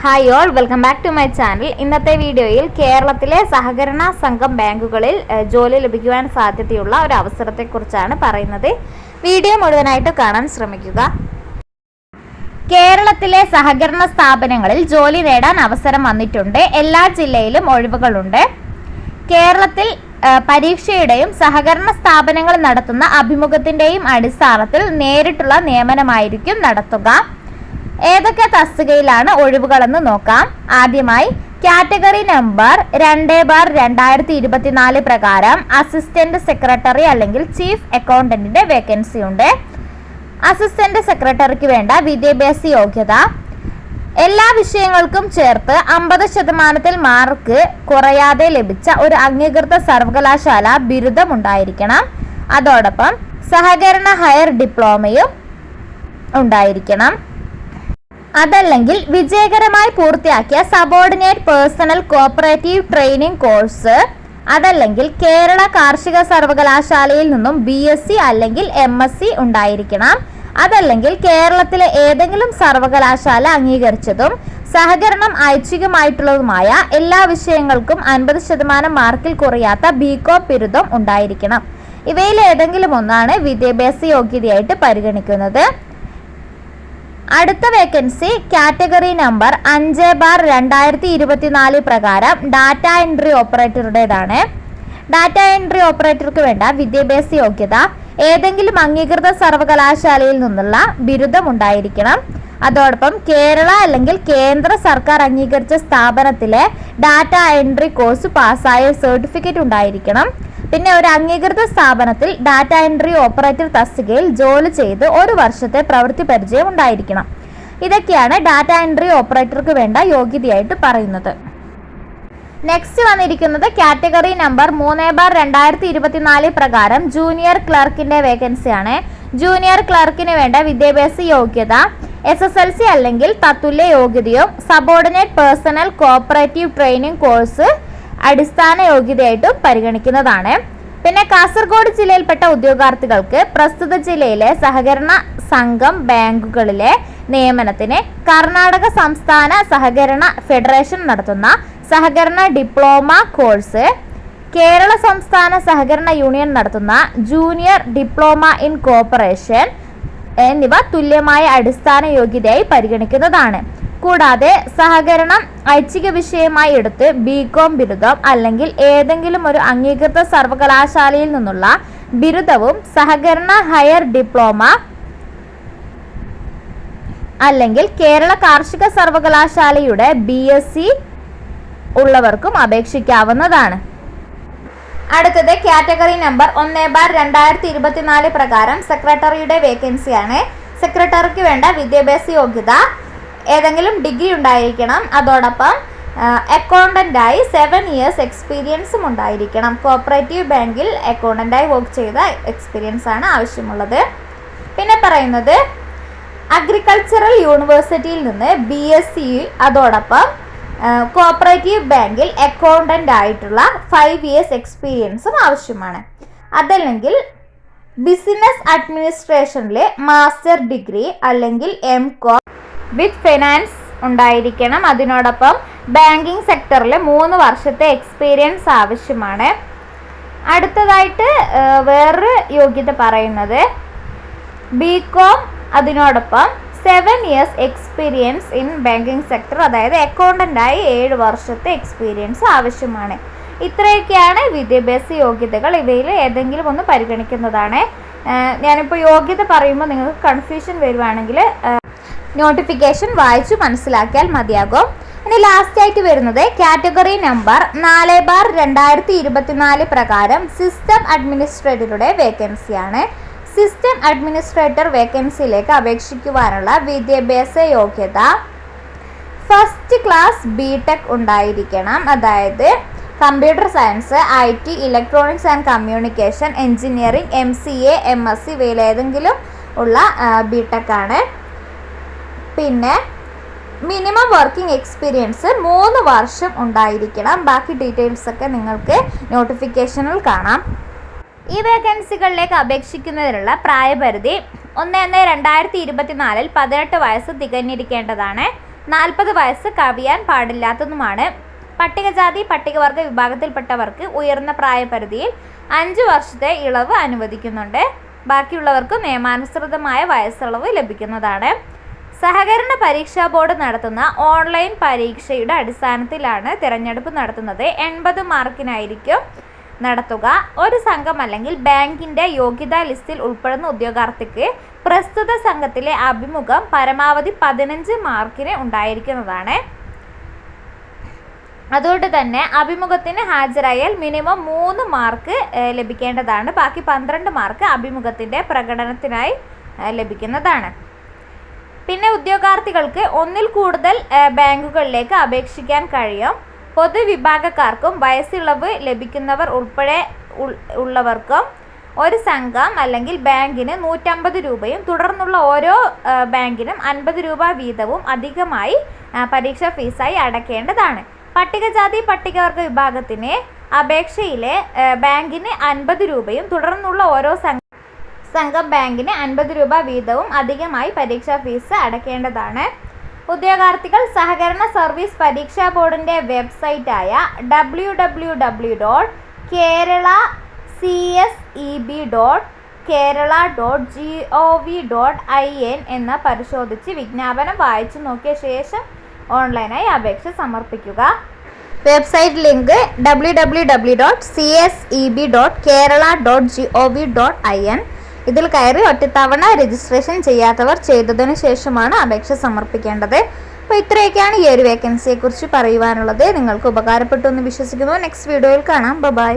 Hi all, welcome back to my channel. ഇന്നത്തെ വീഡിയോയിൽ കേരളത്തിലെ സഹകരണ സംഘം ബാങ്കുകളിൽ ജോലി ലഭിക്കുവാൻ സാധ്യതയുള്ള ഒരു അവസരത്തെക്കുറിച്ചാണ് പറയുന്നത്. വീഡിയോ മുഴുവനായിട്ട് കാണാൻ ശ്രമിക്കുക. കേരളത്തിലെ സഹകരണ സ്ഥാപനങ്ങളിൽ ജോലി നേടാൻ അവസരം വന്നിട്ടുണ്ട്. എല്ലാ ജില്ലയിലും ഒഴിവുകളുണ്ട്. കേരളത്തിൽ പരീക്ഷയുടെയും സഹകരണ സ്ഥാപനങ്ങൾ നടത്തുന്ന അഭിമുഖത്തിൻ്റെയും അടിസ്ഥാനത്തിൽ നേരിട്ടുള്ള നിയമനമായിരിക്കും നടത്തുക. ഏതൊക്കെ തസ്തികയിലാണ് ഒഴിവുകളെന്ന് നോക്കാം. ആദ്യമായി കാറ്റഗറി നമ്പർ 2/2024 പ്രകാരം അസിസ്റ്റന്റ് സെക്രട്ടറി അല്ലെങ്കിൽ ചീഫ് അക്കൗണ്ടന്റിന്റെ വേക്കൻസി ഉണ്ട്. അസിസ്റ്റന്റ് സെക്രട്ടറിക്ക് വേണ്ട വിദ്യാഭ്യാസ യോഗ്യത എല്ലാ വിഷയങ്ങൾക്കും ചേർത്ത് 50% മാർക്ക് കുറയാതെ ലഭിച്ച ഒരു അംഗീകൃത സർവകലാശാല ബിരുദം ഉണ്ടായിരിക്കണം. അതോടൊപ്പം സഹകരണ ഹയർ ഡിപ്ലോമയും ഉണ്ടായിരിക്കണം. അതല്ലെങ്കിൽ വിജയകരമായി പൂർത്തിയാക്കിയ subordinate personnel cooperative training course, അതല്ലെങ്കിൽ കേരള കാർഷിക സർവകലാശാലയിൽ നിന്നും BSc അല്ലെങ്കിൽ MSc ഉണ്ടായിരിക്കണം. അതല്ലെങ്കിൽ കേരളത്തിലെ ഏതെങ്കിലും സർവകലാശാല അംഗീകരിച്ചതും സഹകരണം ഐച്ഛികമായിട്ടുള്ളതുമായ എല്ലാ വിഷയങ്ങൾക്കും 50% മാർക്കിൽ കുറയാത്ത BCom ബിരുദം ഉണ്ടായിരിക്കണം. ഇവയിൽ ഏതെങ്കിലും ഒന്നാണ് വിദ്യാഭ്യാസ യോഗ്യതയായിട്ട് പരിഗണിക്കുന്നത്. അടുത്ത വേക്കൻസി കാറ്റഗറി നമ്പർ 5/2024 പ്രകാരം ഡാറ്റ എൻട്രി ഓപ്പറേറ്ററുടേതാണ്. ഡാറ്റ എൻട്രി ഓപ്പറേറ്റർക്ക് വേണ്ട വിദ്യാഭ്യാസ യോഗ്യത ഏതെങ്കിലും അംഗീകൃത സർവകലാശാലയിൽ നിന്നുള്ള ബിരുദം ഉണ്ടായിരിക്കണം. അതോടൊപ്പം കേരള അല്ലെങ്കിൽ കേന്ദ്ര സർക്കാർ അംഗീകരിച്ച സ്ഥാപനത്തിലെ ഡാറ്റ എൻട്രി കോഴ്സ് പാസ്സായ സർട്ടിഫിക്കറ്റ് ഉണ്ടായിരിക്കണം. പിന്നെ ഒരു അംഗീകൃത സ്ഥാപനത്തിൽ ഡാറ്റ എൻട്രി ഓപ്പറേറ്റർ തസ്തികയിൽ ജോലി ചെയ്ത് 1 വർഷത്തെ പ്രവൃത്തി പരിചയം ഉണ്ടായിരിക്കണം. ഇതൊക്കെയാണ് ഡാറ്റ എൻട്രി ഓപ്പറേറ്റർക്ക് വേണ്ട യോഗ്യതയായിട്ട് പറയുന്നത്. നെക്സ്റ്റ് വന്നിരിക്കുന്നത് കാറ്റഗറി നമ്പർ 3/2024 പ്രകാരം ജൂനിയർ ക്ലർക്കിന്റെ വേക്കൻസിയാണ്. ജൂനിയർ ക്ലർക്കിന് വേണ്ട വിദ്യാഭ്യാസ യോഗ്യത SSLC അല്ലെങ്കിൽ തത്തുല്യ യോഗ്യതയും subordinate personnel cooperative training course അടിസ്ഥാന യോഗ്യതയായിട്ടും പരിഗണിക്കുന്നതാണ്. പിന്നെ കാസർഗോഡ് ജില്ലയിൽപ്പെട്ട ഉദ്യോഗാർത്ഥികൾക്ക് പ്രസ്തുത ജില്ലയിലെ സഹകരണ സംഘം ബാങ്കുകളിലെ നിയമനത്തിന് കർണാടക സംസ്ഥാന സഹകരണ ഫെഡറേഷൻ നടത്തുന്ന സഹകരണ ഡിപ്ലോമ കോഴ്സ്, കേരള സംസ്ഥാന സഹകരണ യൂണിയൻ നടത്തുന്ന ജൂനിയർ ഡിപ്ലോമ ഇൻ കോർപ്പറേഷൻ എന്നിവ തുല്യമായ അടിസ്ഥാന യോഗ്യതയായി പരിഗണിക്കുന്നതാണ്. കൂടാതെ സഹകരണം ഐച്ഛിക വിഷയമായി എടുത്ത് BCom ബിരുദം അല്ലെങ്കിൽ ഏതെങ്കിലും ഒരു അംഗീകൃത സർവകലാശാലയിൽ നിന്നുള്ള ബിരുദവും സഹകരണ ഹയർ ഡിപ്ലോമ അല്ലെങ്കിൽ കേരള കാർഷിക സർവകലാശാലയുടെ BSc ഉള്ളവർക്കും അപേക്ഷിക്കാവുന്നതാണ്. അടുത്തത് കാറ്റഗറി നമ്പർ 1/2024 പ്രകാരം സെക്രട്ടറിയുടെ വേക്കൻസിയാണ്. സെക്രട്ടറിക്ക് വേണ്ട വിദ്യാഭ്യാസ യോഗ്യത ഏതെങ്കിലും ഡിഗ്രി ഉണ്ടായിരിക്കണം. അതോടൊപ്പം അക്കൗണ്ടൻ്റായി 7 years എക്സ്പീരിയൻസും ഉണ്ടായിരിക്കണം. കോപ്പറേറ്റീവ് ബാങ്കിൽ അക്കൗണ്ടൻ്റായി വർക്ക് ചെയ്ത എക്സ്പീരിയൻസ് ആണ് ആവശ്യമുള്ളത്. പിന്നെ പറയുന്നത് അഗ്രികൾച്ചറൽ യൂണിവേഴ്സിറ്റിയിൽ നിന്ന് BSc, അതോടൊപ്പം കോപ്പറേറ്റീവ് ബാങ്കിൽ അക്കൗണ്ടൻ്റ് ആയിട്ടുള്ള 5 years എക്സ്പീരിയൻസും ആവശ്യമാണ്. അതല്ലെങ്കിൽ ബിസിനസ് അഡ്മിനിസ്ട്രേഷനിലെ മാസ്റ്റർ ഡിഗ്രി അല്ലെങ്കിൽ MCom വിത്ത് ഫിനാൻസ് ഉണ്ടായിരിക്കണം. അതിനോടൊപ്പം ബാങ്കിങ് സെക്ടറിൽ 3 വർഷത്തെ എക്സ്പീരിയൻസ് ആവശ്യമാണ്. അടുത്തതായിട്ട് വേറൊരു യോഗ്യത പറയുന്നത് BCom, അതിനോടൊപ്പം 7 years experience in banking sector, അതായത് അക്കൗണ്ടൻ്റായി 7 വർഷത്തെ എക്സ്പീരിയൻസ് ആവശ്യമാണ്. ഇത്രയൊക്കെയാണ് വിദ്യാഭ്യാസ യോഗ്യതകൾ. ഇവയിൽ ഏതെങ്കിലും ഒന്ന് പരിഗണിക്കുന്നതാണ്. ഞാനിപ്പോൾ യോഗ്യത പറയുമ്പോൾ നിങ്ങൾക്ക് കൺഫ്യൂഷൻ വരുവാണെങ്കിൽ നോട്ടിഫിക്കേഷൻ വായിച്ചു മനസ്സിലാക്കിയാൽ മതിയാകും. ഇനി ലാസ്റ്റ് ആയിട്ട് വരുന്നത് കാറ്റഗറി നമ്പർ 4/2024 പ്രകാരം സിസ്റ്റം അഡ്മിനിസ്ട്രേറ്ററുടെ വേക്കൻസിയാണ്. സിസ്റ്റം അഡ്മിനിസ്ട്രേറ്റർ വേക്കൻസിയിലേക്ക് അപേക്ഷിക്കുവാനുള്ള വിദ്യാഭ്യാസ യോഗ്യത ഫസ്റ്റ് ക്ലാസ് BTech ഉണ്ടായിരിക്കണം. അതായത് computer science, IT, electronics and communication, engineering, MCA, MSc ഇവയിൽ ഏതെങ്കിലും ഉള്ള BTech ആണ്. പിന്നെ മിനിമം വർക്കിംഗ് എക്സ്പീരിയൻസ് 3 വർഷം ഉണ്ടായിരിക്കണം. ബാക്കി ഡീറ്റെയിൽസ് ഒക്കെ നിങ്ങൾക്ക് നോട്ടിഫിക്കേഷനിൽ കാണാം. ഈ വേക്കൻസികളിലേക്ക് അപേക്ഷിക്കുന്നതിനുള്ള പ്രായപരിധി 1/2024 18 വയസ്സ് തികഞ്ഞിരിക്കേണ്ടതാണ്. 40 വയസ്സ് കവിയാൻ പാടില്ലാത്തതുമാണ്. പട്ടികജാതി പട്ടികവർഗ വിഭാഗത്തിൽപ്പെട്ടവർക്ക് ഉയർന്ന പ്രായപരിധിയിൽ 5 വർഷത്തെ ഇളവ് അനുവദിക്കുന്നുണ്ട്. ബാക്കിയുള്ളവർക്ക് നിയമാനുസൃതമായ വയസ്സിളവ് ലഭിക്കുന്നതാണ്. സഹകരണ പരീക്ഷാ ബോർഡ് നടത്തുന്ന ഓൺലൈൻ പരീക്ഷയുടെ അടിസ്ഥാനത്തിലാണ് തിരഞ്ഞെടുപ്പ് നടത്തുന്നത്. 80 മാർക്കിനായിരിക്കും നടത്തുക. ഒരു സംഘം അല്ലെങ്കിൽ ബാങ്കിൻ്റെ യോഗ്യതാ ലിസ്റ്റിൽ ഉൾപ്പെടുന്ന ഉദ്യോഗാർത്ഥിക്ക് പ്രസ്തുത സംഘത്തിലെ അഭിമുഖം പരമാവധി 15 മാർക്കിന് ഉണ്ടായിരിക്കുന്നതാണ്. അതുകൊണ്ട് തന്നെ അഭിമുഖത്തിന് ഹാജരായാൽ മിനിമം 3 മാർക്ക് ലഭിക്കേണ്ടതാണ്. ബാക്കി 12 മാർക്ക് അഭിമുഖത്തിൻ്റെ പ്രകടനത്തിനായി ലഭിക്കുന്നതാണ്. പിന്നെ ഉദ്യോഗാർത്ഥികൾക്ക് ഒന്നിൽ കൂടുതൽ ബാങ്കുകളിലേക്ക് അപേക്ഷിക്കാൻ കഴിയും. പൊതുവിഭാഗക്കാർക്കും വയസ്സിളവ് ലഭിക്കുന്നവർ ഉൾപ്പെടെ ഉള്ളവർക്കും ഒരു സംഘം അല്ലെങ്കിൽ ബാങ്കിന് 150 രൂപയും തുടർന്നുള്ള ഓരോ ബാങ്കിനും 50 രൂപ വീതവും അധികമായി പരീക്ഷാ ഫീസായി അടയ്ക്കേണ്ടതാണ്. പട്ടികജാതി പട്ടികവർഗ വിഭാഗത്തിന് അപേക്ഷയിലെ ബാങ്കിന് 50 രൂപയും തുടർന്നുള്ള ഓരോ സംഘം ബാങ്കിന് 50 രൂപ വീതവും അധികമായി പരീക്ഷാ ഫീസ് അടയ്ക്കേണ്ടതാണ്. ഉദ്യോഗാർത്ഥികൾ സഹകരണ സർവീസ് പരീക്ഷാ ബോർഡിൻ്റെ വെബ്സൈറ്റായ www.kerala.cseb.kerala.gov.in എന്ന പരിശോധിച്ച് വിജ്ഞാപനം വായിച്ചു നോക്കിയ ശേഷം ഓൺലൈനായി അപേക്ഷ സമർപ്പിക്കുക. Website link www.cseb.kerala.gov.in. ഇതിൽ കയറി ഒറ്റത്തവണ രജിസ്ട്രേഷൻ ചെയ്യാത്തവർ ചെയ്തതിനു ശേഷമാണ് അപേക്ഷ സമർപ്പിക്കേണ്ടത്. അപ്പോൾ ഇത്രയൊക്കെയാണ് ഈ ഒരു വേക്കൻസിയെക്കുറിച്ച് പറയുവാനുള്ളത്. നിങ്ങൾക്ക് ഉപകാരപ്പെട്ടു എന്ന് വിശ്വസിക്കുന്നു. നെക്സ്റ്റ് വീഡിയോയിൽ കാണാം. ബൈ.